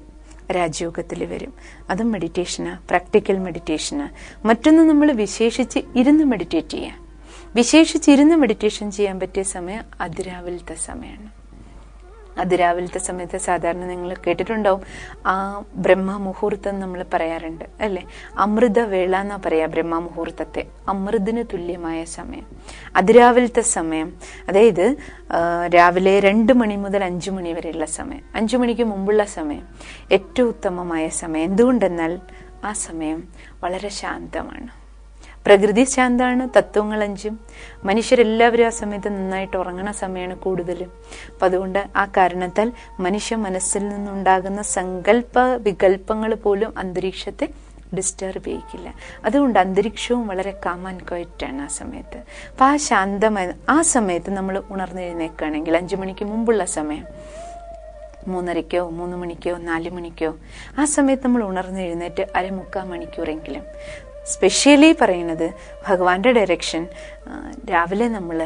A: രാജയോഗത്തിൽ വരും. അതും മെഡിറ്റേഷനാണ്, പ്രാക്ടിക്കൽ മെഡിറ്റേഷനാണ്. മറ്റൊന്ന് നമ്മൾ വിശേഷിച്ച് ഇരുന്ന് മെഡിറ്റേറ്റ് ചെയ്യാം. വിശേഷിച്ചിരുന്ന് മെഡിറ്റേഷൻ ചെയ്യാൻ പറ്റിയ സമയം അതിരാവിലത്തെ സമയമാണ്. അതിരാവിലത്തെ സമയത്ത് സാധാരണ നിങ്ങൾ കേട്ടിട്ടുണ്ടാവും, ആ ബ്രഹ്മമുഹൂർത്തം നമ്മൾ പറയാറുണ്ട് അല്ലേ. അമൃതവേള എന്നാ പറയാ ബ്രഹ്മമുഹൂർത്തത്തെ, അമൃതിന് തുല്യമായ സമയം അതിരാവിലത്തെ സമയം. അതായത് രാവിലെ 2 മണി മുതൽ 5 മണി വരെയുള്ള സമയം, 5 മണിക്ക് മുമ്പുള്ള സമയം ഏറ്റവും ഉത്തമമായ സമയം. എന്തുകൊണ്ടെന്നാൽ ആ സമയം വളരെ ശാന്തമാണ്. പ്രകൃതി ശാന്തമാണ്, തത്വങ്ങൾ 5 മനുഷ്യരെല്ലാവരും ആ സമയത്ത് നന്നായിട്ട് ഉറങ്ങണ സമയമാണ് കൂടുതലും. അപ്പം അതുകൊണ്ട് ആ കാരണത്താൽ മനുഷ്യ മനസ്സിൽ നിന്നുണ്ടാകുന്ന സങ്കല്പ വികല്പങ്ങൾ പോലും അന്തരീക്ഷത്തെ ഡിസ്റ്റർബ് ചെയ്യിക്കില്ല. അതുകൊണ്ട് അന്തരീക്ഷവും വളരെ കാം ആൻഡ് ക്വയറ്റാണ് ആ സമയത്ത്. അപ്പം ആ ശാന്തമായ ആ സമയത്ത് നമ്മൾ ഉണർന്നെഴുന്നേക്കുകയാണെങ്കിൽ 5 മണിക്ക് മുമ്പുള്ള സമയം, 3:30-ക്കോ 3 മണിക്കോ 4 മണിക്കോ ആ സമയത്ത് നമ്മൾ ഉണർന്നെഴുന്നേറ്റ് 3/4 മണിക്കൂറെങ്കിലും, സ്പെഷ്യലി പറയുന്നത് ഭഗവാന്റെ ഡയറക്ഷൻ, രാവിലെ നമ്മൾ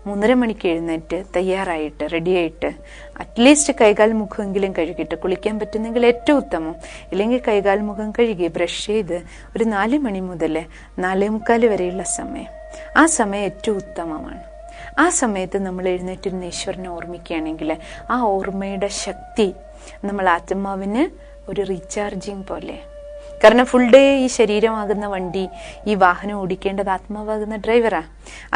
A: 3:30 മണിക്ക് എഴുന്നേറ്റ് തയ്യാറായിട്ട് റെഡിയായിട്ട് അറ്റ്ലീസ്റ്റ് കൈകാൽ മുഖമെങ്കിലും കഴുകിയിട്ട്, കുളിക്കാൻ പറ്റുന്നെങ്കിൽ ഏറ്റവും ഉത്തമം, ഇല്ലെങ്കിൽ കൈകാൽ മുഖം കഴുകി ബ്രഷ് ചെയ്ത് ഒരു 4 മണി മുതൽ 4:45 വരെയുള്ള സമയം, ആ സമയം ഏറ്റവും ഉത്തമമാണ്. ആ സമയത്ത് നമ്മൾ എഴുന്നേറ്റിരുന്ന് ഈശ്വരനെ ഓർമ്മിക്കുകയാണെങ്കിൽ ആ ഓർമ്മയുടെ ശക്തി നമ്മൾ ആത്മാവിന് ഒരു റീചാർജിങ് പോലെ. കാരണം ഫുൾ ഡേ ഈ ശരീരമാകുന്ന വണ്ടി, ഈ വാഹനം ഓടിക്കേണ്ടത് ആത്മാവാകുന്ന ഡ്രൈവറാ.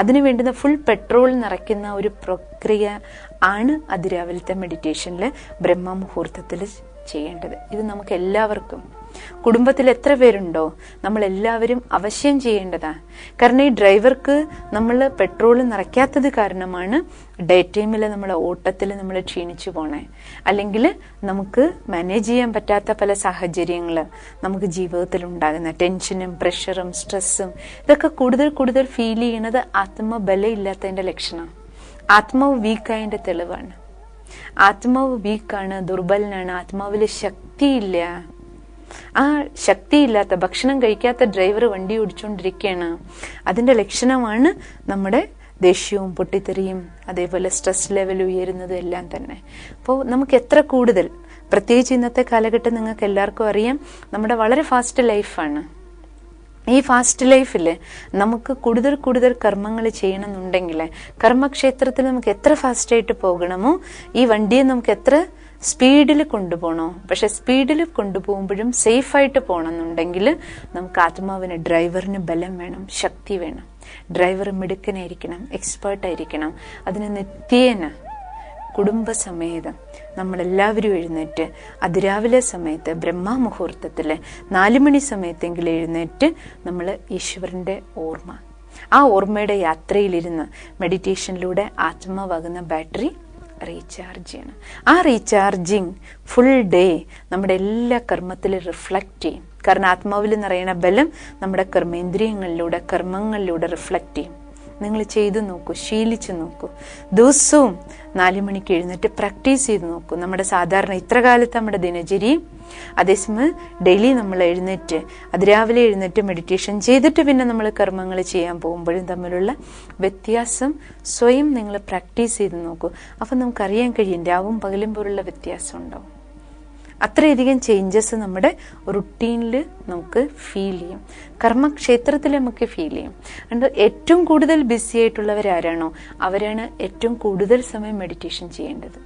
A: അതിനു വേണ്ടുന്ന ഫുൾ പെട്രോൾ നിറയ്ക്കുന്ന ഒരു പ്രക്രിയ ആണ് അതിരാവിലത്തെ മെഡിറ്റേഷനിൽ ബ്രഹ്മമുഹൂർത്തത്തിൽ ചെയ്യേണ്ടത്. ഇത് നമുക്ക് എല്ലാവർക്കും, കുടുംബത്തിൽ എത്ര പേരുണ്ടോ നമ്മൾ എല്ലാവരും അവശ്യം ചെയ്യേണ്ടതാ. കാരണം ഈ ഡ്രൈവർക്ക് നമ്മൾ പെട്രോൾ നിറയ്ക്കാത്തത് കാരണമാണ് ഡേ ടൈമിൽ നമ്മൾ ഓട്ടത്തിൽ നമ്മൾ ക്ഷീണിച്ചു പോണേ. അല്ലെങ്കിൽ നമുക്ക് മാനേജ് ചെയ്യാൻ പറ്റാത്ത പല സാഹചര്യങ്ങൾ നമുക്ക് ജീവിതത്തിൽ ഉണ്ടാകുന്ന ടെൻഷനും പ്രഷറും സ്ട്രെസ്സും ഇതൊക്കെ കൂടുതൽ കൂടുതൽ ഫീൽ ചെയ്യണത് ആത്മബലം ഇല്ലാത്തതിന്റെ ലക്ഷണം. ആത്മാവ് വീക്കായതിന്റെ തെളിവാണ്. ആത്മാവ് വീക്കാണ്, ദുർബലനാണ്, ആത്മാവിൽ ശക്തിയില്ല. ആ ശക്തിയില്ലാത്ത, ഭക്ഷണം കഴിക്കാത്ത ഡ്രൈവർ വണ്ടി ഓടിച്ചുകൊണ്ടിരിക്കുകയാണ്. അതിന്റെ ലക്ഷണമാണ് നമ്മുടെ ദേഷ്യവും പൊട്ടിത്തെറിയും അതേപോലെ സ്ട്രെസ് ലെവൽ ഉയരുന്നതും എല്ലാം തന്നെ. അപ്പോൾ നമുക്ക് എത്ര കൂടുതൽ, പ്രത്യേകിച്ച് ഇന്നത്തെ കാലഘട്ടം നിങ്ങൾക്ക് എല്ലാവർക്കും അറിയാം, നമ്മുടെ വളരെ ഫാസ്റ്റ് ലൈഫാണ്. ഈ ഫാസ്റ്റ് ലൈഫിൽ നമുക്ക് കൂടുതൽ കൂടുതൽ കർമ്മങ്ങൾ ചെയ്യണമെന്നുണ്ടെങ്കിൽ കർമ്മക്ഷേത്രത്തിൽ നമുക്ക് എത്ര ഫാസ്റ്റായിട്ട് പോകണമോ ഈ വണ്ടിയെ നമുക്ക് എത്ര സ്പീഡിൽ കൊണ്ടുപോകണോ. പക്ഷെ സ്പീഡിൽ കൊണ്ടുപോകുമ്പോഴും സേഫായിട്ട് പോകണമെന്നുണ്ടെങ്കിൽ നമുക്ക് ആത്മാവിന്, ഡ്രൈവറിന് ബലം വേണം, ശക്തി വേണം. ഡ്രൈവർ മിടുക്കനായിരിക്കണം, എക്സ്പേർട്ടായിരിക്കണം. അതിന് നിത്യേന കുടുംബസമേതം നമ്മളെല്ലാവരും എഴുന്നേറ്റ് അതിരാവിലെ സമയത്ത് ബ്രഹ്മമുഹൂർത്തത്തിൽ 4 മണി സമയത്തെങ്കിലും എഴുന്നേറ്റ് നമ്മൾ ഈശ്വരന്റെ ഓർമ്മ, ആ ഓർമ്മയുടെ യാത്രയിലിരുന്ന് മെഡിറ്റേഷനിലൂടെ ആത്മാവാകുന്ന ബാറ്ററി റീചാർജ് ചെയ്യണം. ആ റീചാർജിങ് ഫുൾ ഡേ നമ്മുടെ എല്ലാ കർമ്മത്തിലും റിഫ്ലക്റ്റ് ചെയ്യും. കാരണം ആത്മാവിൽ നിറയണ ബലം നമ്മുടെ കർമ്മേന്ദ്രിയങ്ങളിലൂടെ, കർമ്മങ്ങളിലൂടെ റിഫ്ലക്റ്റ് ചെയ്യും. നിങ്ങൾ ചെയ്തു നോക്കൂ, ശീലിച്ചു നോക്കൂ. ദിവസവും 4 മണിക്ക് എഴുന്നേറ്റ് പ്രാക്ടീസ് ചെയ്ത് നോക്കൂ. നമ്മുടെ സാധാരണ ഇത്ര കാലത്ത് നമ്മുടെ ദിനചര്യയും അതേസമയം ഡെയിലി നമ്മൾ എഴുന്നേറ്റ് അതിരാവിലെ എഴുന്നേറ്റ് മെഡിറ്റേഷൻ ചെയ്തിട്ട് പിന്നെ നമ്മൾ കർമ്മങ്ങൾ ചെയ്യാൻ പോകുമ്പോഴും തമ്മിലുള്ള വ്യത്യാസം സ്വയം നിങ്ങൾ പ്രാക്ടീസ് ചെയ്ത് നോക്കൂ. അപ്പം നമുക്കറിയാൻ കഴിയും രാവും പകലും പോലുള്ള വ്യത്യാസം ഉണ്ടാവും. അത്രയധികം ചേഞ്ചസ് നമ്മുടെ റുട്ടീനിൽ നമുക്ക് ഫീൽ ചെയ്യും, കർമ്മക്ഷേത്രത്തിൽ നമുക്ക് ഫീൽ ചെയ്യും. അതുകൊണ്ട് ഏറ്റവും കൂടുതൽ ബിസി ആയിട്ടുള്ളവരാരാണോ അവരാണ് ഏറ്റവും കൂടുതൽ സമയം മെഡിറ്റേഷൻ ചെയ്യേണ്ടത്.